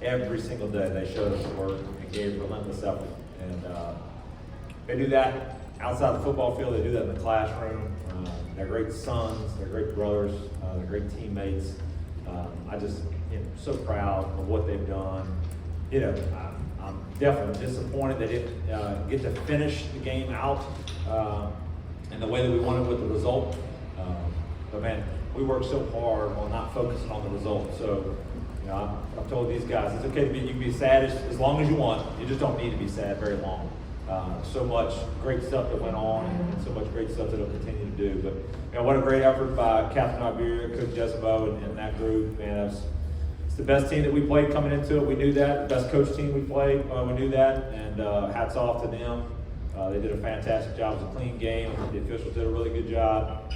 every single day they showed up to work and gave relentless effort. And they do that outside the football field. They do that in the classroom. They're great sons. They're great brothers. They're great teammates. I just so proud of what they've done. I'm definitely disappointed they didn't get to finish the game out in the way that we wanted with the result. But man, we worked so hard on not focusing on the result. So, I've told these guys it's okay to be. You can be sad as long as you want. You just don't need to be sad very long. So much great stuff that went on, and so much great stuff that will continue to do. But what a great effort by Captain Iberia, Coach Jezebo, and that group. Man, it's the best team that we played coming into it. We knew that. The best coach team we played. We knew that. And hats off to them. They did a fantastic job. It was a clean game. The officials did a really good job.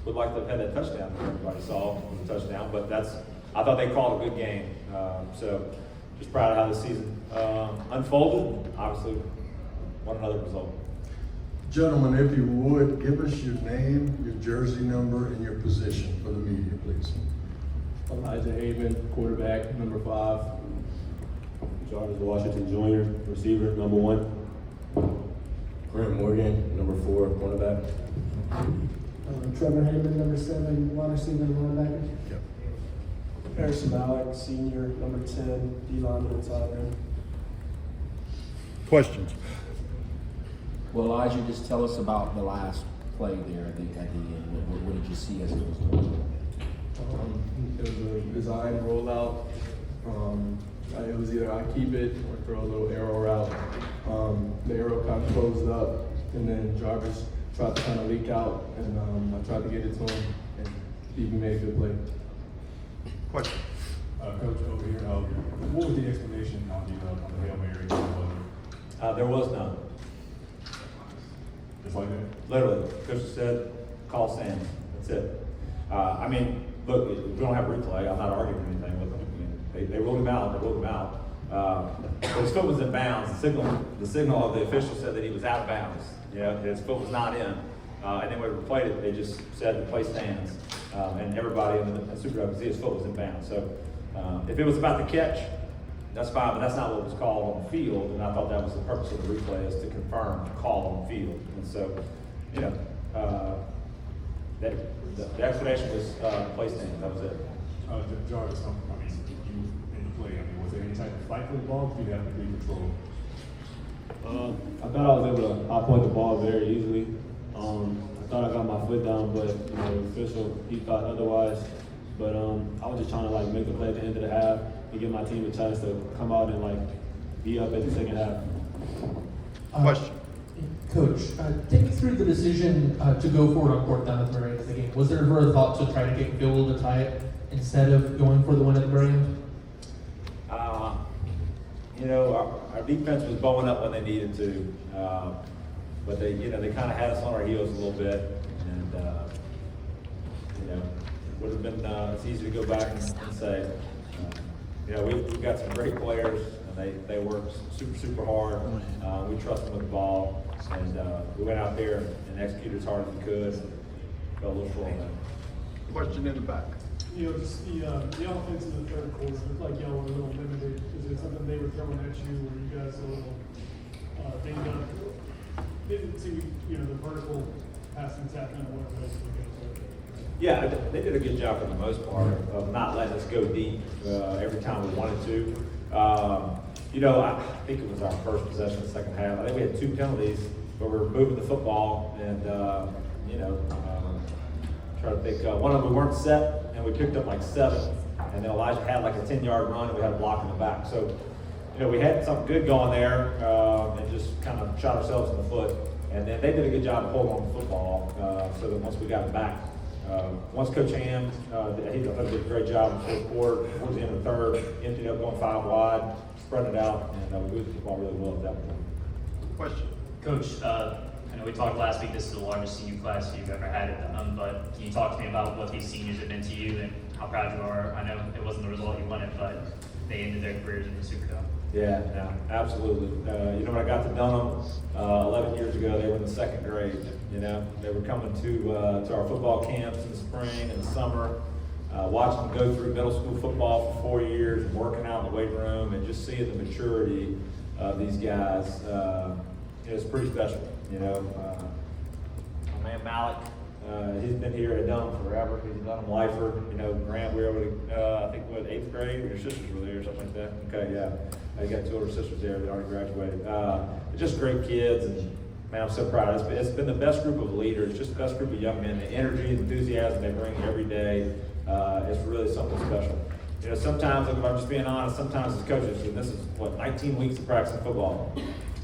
Would like to have had that touchdown that everybody saw. It was a touchdown, but I thought they called a good game. So just proud of how the season unfolded. And obviously, won another result. Gentlemen, if you would, give us your name, your jersey number, and your position for the media, please. Elijah Haven, quarterback, number 5. Jarvis Washington Jr., receiver, number 1. Grant Morgan, number 4, cornerback. Trevor Hammond, number 7, wide receiver, linebacker. Yep. Harrison Malik, senior, number 10, D-line, inside end. Questions? Well, Elijah, just tell us about the last play there at the end. What did you see as it was going? It was a design rollout. It was either I keep it or throw a little arrow route. The arrow kind of closed up, and then Jarvis tried to kind of leak out, and I tried to get it to him, and he made a good play. Question? Coach, over here, what was the explanation on the Hail Mary? There was none. Just like that? Literally, Coach said, call Sam. That's it. Look, we don't have replay. I'm not arguing anything with them. They ruled him out. They ruled him out. But his foot was in bounds. The signal of the official said that he was out of bounds. His foot was not in. And then when we replayed it, they just said the play stands. And everybody in the Super Bowl could see his foot was in bounds. So if it was about the catch, that's fine, but that's not what was called on the field. And I thought that was the purpose of the replay, is to confirm the call on the field. And so, the explanation was play stands. That was it. Jarvis, you in the play, was there any type of fight for the ball? Did you have complete control? I thought I was able to outpoint the ball very easily. I thought I got my foot down, but the official, he thought otherwise. But I was just trying to make the play at the end of the half and give my team a chance to come out and be up at the second half. Question? Coach, take me through the decision to go forward on 4th down at the very end of the game. Was there ever a thought to try to get a field goal to tie it instead of going for the win at the very end? Our defense was bowing up when they needed to, but they kind of had us on our heels a little bit, and would have been it's easy to go back and say, we've got some great players, and they work super hard. We trust them with the ball, and we went out there and executed as hard as we could. And fell a little short on that. Question in the back. Just the offense in the third quarter looked like y'all were a little limited. Is it something they were throwing at you, or you guys a little dinged up? Didn't see the vertical passing attack kind of went away. Yeah, they did a good job for the most part of not letting us go deep every time we wanted to. I think it was our first possession of the second half. I think we had 2 penalties where we were moving the football, and try to think. One of them we weren't set, and we picked up 7, and then Elijah had a 10-yard run, and we had a block in the back. So, we had something good going there, and just kind of shot ourselves in the foot. And then they did a good job of holding on to the football, so that once we got back, once Coach Ham, he thought he did a great job in the fourth quarter, towards the end of the third, emptied up going 5 wide, spread it out, and we moved the football really well at that point. Question? Coach, I know we talked last week, this is the largest senior class you've ever had at Dunham, but can you talk to me about what these seniors have been to you and how proud you are? I know it wasn't the result you wanted, but they ended their careers in the Superdome. Yeah, absolutely. When I got to Dunham 11 years ago, they were in the 2nd grade. They were coming to our football camps in the spring and the summer. watching them go through middle school football for 4 years, and working out in the weight room, and just seeing the maturity of these guys, it's pretty special. My man Malik, he's been here at Dunham forever. He's a Dunham lifer. Grant, we were able to, I think, 8th grade, your sisters were there or something like that. Okay, yeah. You got 2 older sisters there that already graduated. Just great kids, and man, I'm so proud. It's been the best group of leaders, just the best group of young men. The energy, the enthusiasm they bring every day is really something special. Sometimes, if I'm just being honest, sometimes as coaches, and this is 19 weeks of practicing football.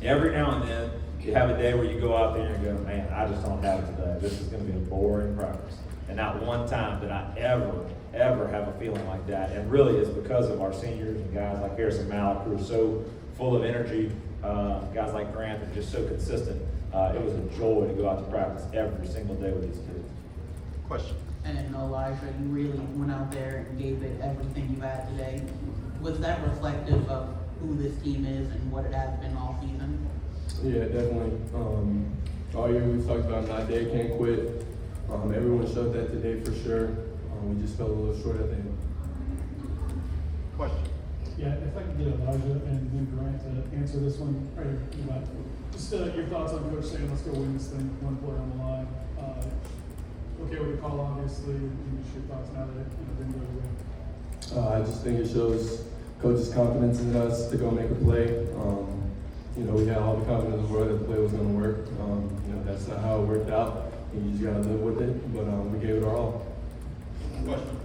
Every now and then, you have a day where you go out there and go, man, I just don't have it today. This is going to be a boring practice. And not one time did I ever have a feeling like that. And really, it's because of our seniors and guys like Harrison Malik, who are so full of energy. Guys like Grant that are just so consistent. It was a joy to go out to practice every single day with these kids. Question. And Elijah, you really went out there and gave it everything you had today. Was that reflective of who this team is and what it has been all season? Yeah, definitely. All year we've talked about not dead, can't quit. Everyone showed that today for sure. We just fell a little short at the end. Question. Yeah, if I could get Elijah and then Grant to answer this one, right here, in the back. Just your thoughts on Coach saying, let's go win this thing, one play on the line. Okay with the call, obviously, and just your thoughts now that it didn't go your way. I just think it shows Coach's confidence in us to go make a play. We had all the confidence in the world that the play was going to work. That's not how it worked out. And you just got to live with it. But we gave it our all. Question.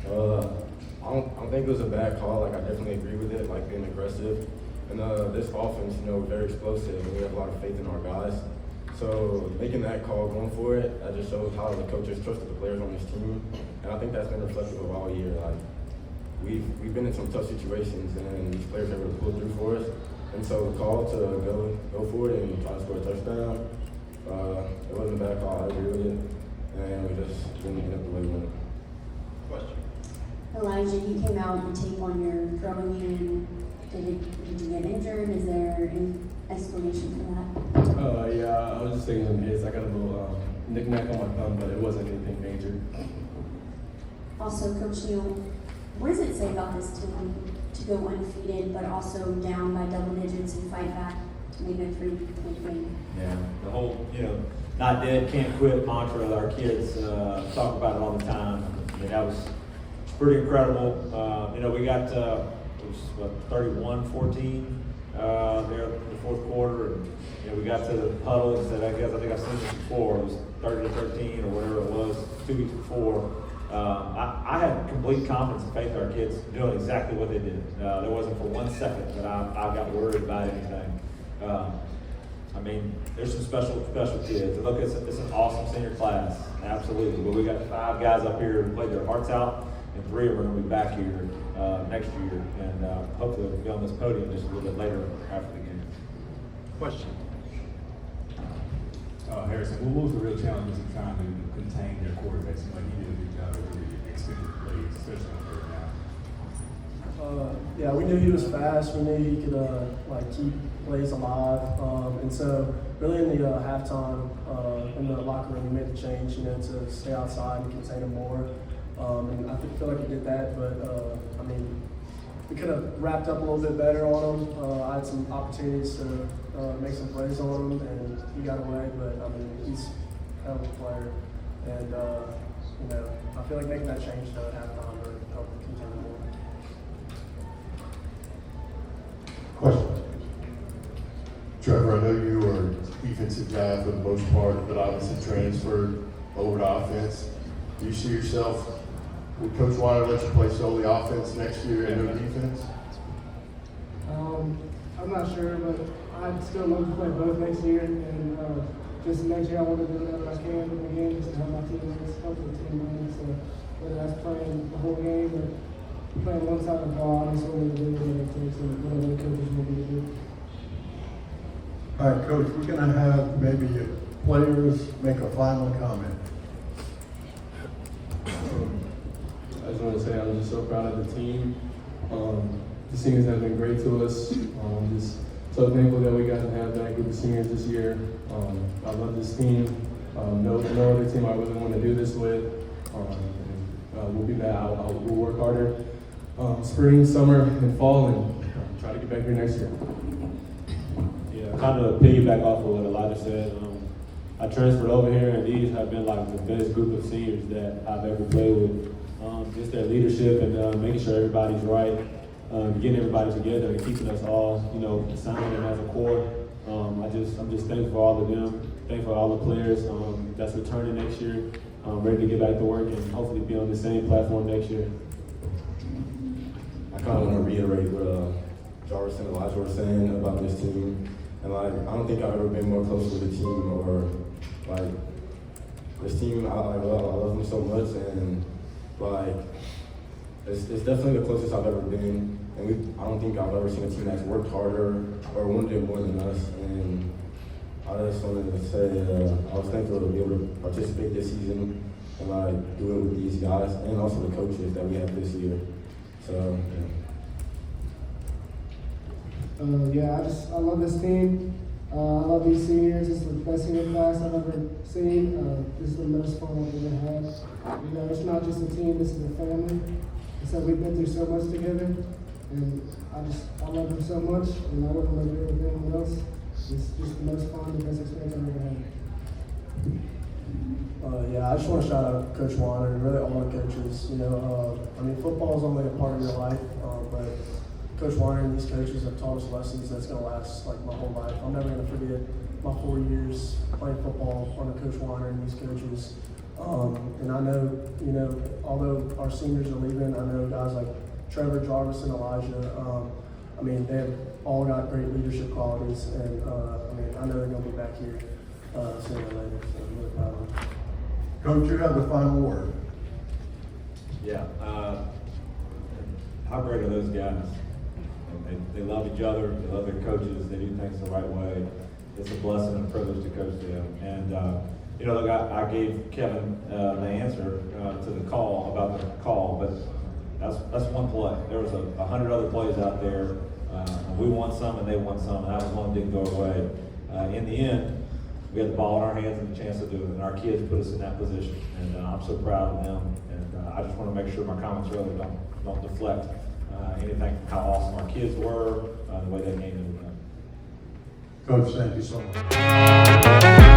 I don't think it was a bad call. I definitely agree with it, being aggressive. And this offense, we're very explosive, and we have a lot of faith in our guys. So making that call, going for it, that just shows how the coaches trusted the players on this team. And I think that's been reflective of all year. We've been in some tough situations, and these players are able to pull through for us. And so the call to go for it and try to score a touchdown, it wasn't a bad call. I agree with it, and we just didn't get up the way we wanted. Question. Elijah, you came out and tape on your throwing hand. Did you get injured? Is there any explanation for that? Yeah, I was just taking some hits. I got a little knick-knack on my thumb, but it wasn't anything major. Also, Coach Neil, what does it say about this team to go undefeated, but also down by double digits and fight back to make a 3-point win? Yeah, the whole, not dead, can't quit mantra that our kids talk about it all the time. That was pretty incredible. We got, it was 31-14 there in the fourth quarter. And, we got to the huddle and said, I think I've seen this before. It was 30-13 or whatever it was 2 weeks before. I had complete confidence and faith in our kids doing exactly what they did. There wasn't for 1 second that I got worried about anything. There's some special kids. Look, it's an awesome senior class, absolutely. But we got 5 guys up here who played their hearts out, and 3 of them are going to be back here next year, and hopefully we'll be on this podium just a little bit later after the game. Question. Harrison, what was the real challenge in trying to contain their quarterback? Seemed like he did a good job of really extended plays, especially on third down. Yeah, we knew he was fast. We knew he could keep plays alive. And so really in the halftime, in the locker room, we made the change, to stay outside and contain him more. And I feel like he did that, but we could have wrapped up a little bit better on him. I had some opportunities to make some plays on him, and he got away. But he's a hell of a player, and I feel like making that change to halftime would help contain him more. Question. Trevor, I know you are defensive guy for the most part, but obviously transferred over to offense. Do you see yourself, would Coach Weiner let you play solely offense next year and no defense? I'm not sure, but I'd still love to play both next year. And just next year I want to do whatever I can in the game just to help my teammates, help the team win. So whether that's playing the whole game or playing one side of the ball, I'm just willing to do whatever it takes and whatever the coaches want me to do. All right, Coach, we're going to have maybe players make a final comment. I just want to say I'm just so proud of the team. The seniors have been great to us. I'm just so thankful that we got to have that group of seniors this year. I love this team. No other team I really want to do this with. We'll be back. We'll work harder spring, summer, and fall, and try to get back here next year. Yeah, kind of piggyback off of what Elijah said. I transferred over here, and these have been like the best group of seniors that I've ever played with. Just their leadership and making sure everybody's right, getting everybody together and keeping us all, sound and as a core. I'm just thankful for all of them, thankful for all the players that's returning next year, ready to get back to work and hopefully be on the same platform next year. I kind of want to reiterate what Jarvis and Elijah were saying about this team. And I don't think I've ever been more close with the team or this team. I love them so much, and it's definitely the closest I've ever been. And I don't think I've ever seen a team that's worked harder or wanted it more than us. And I just wanted to say I was thankful to be able to participate this season and do it with these guys and also the coaches that we have this year. So. Yeah, I love this team. I love these seniors. It's the best senior class I've ever seen. This is the most fun I've ever had. It's not just a team, this is a family. So we've been through so much together, and I love them so much, and I wouldn't live here with anyone else. It's just the most fun, the best experience I've ever had. Yeah, I just want to shout out Coach Weiner and really all the coaches. Football is only a part of your life, but Coach Weiner and these coaches have taught us lessons that's going to last my whole life. I'm never going to forget my 4 years playing football under Coach Weiner and these coaches. And I know, although our seniors are leaving, I know guys like Trevor, Jarvis, and Elijah. They have all got great leadership qualities, and I know they're going to be back here sooner or later. So I'm really proud of them. Coach, you have the final word. Yeah. How great are those guys? They love each other. They love their coaches. They do things the right way. It's a blessing and a privilege to coach them. And look, I gave Kevin the answer to the call about the call, but that's one play. There was 100 other plays out there. We won some and they won some, and that was one that didn't go away. In the end, we had the ball in our hands and the chance to do it, and our kids put us in that position. And I'm so proud of them. And I just want to make sure my comments really don't deflect anything from how awesome our kids were, the way they came into the game. Coach, thank you so much.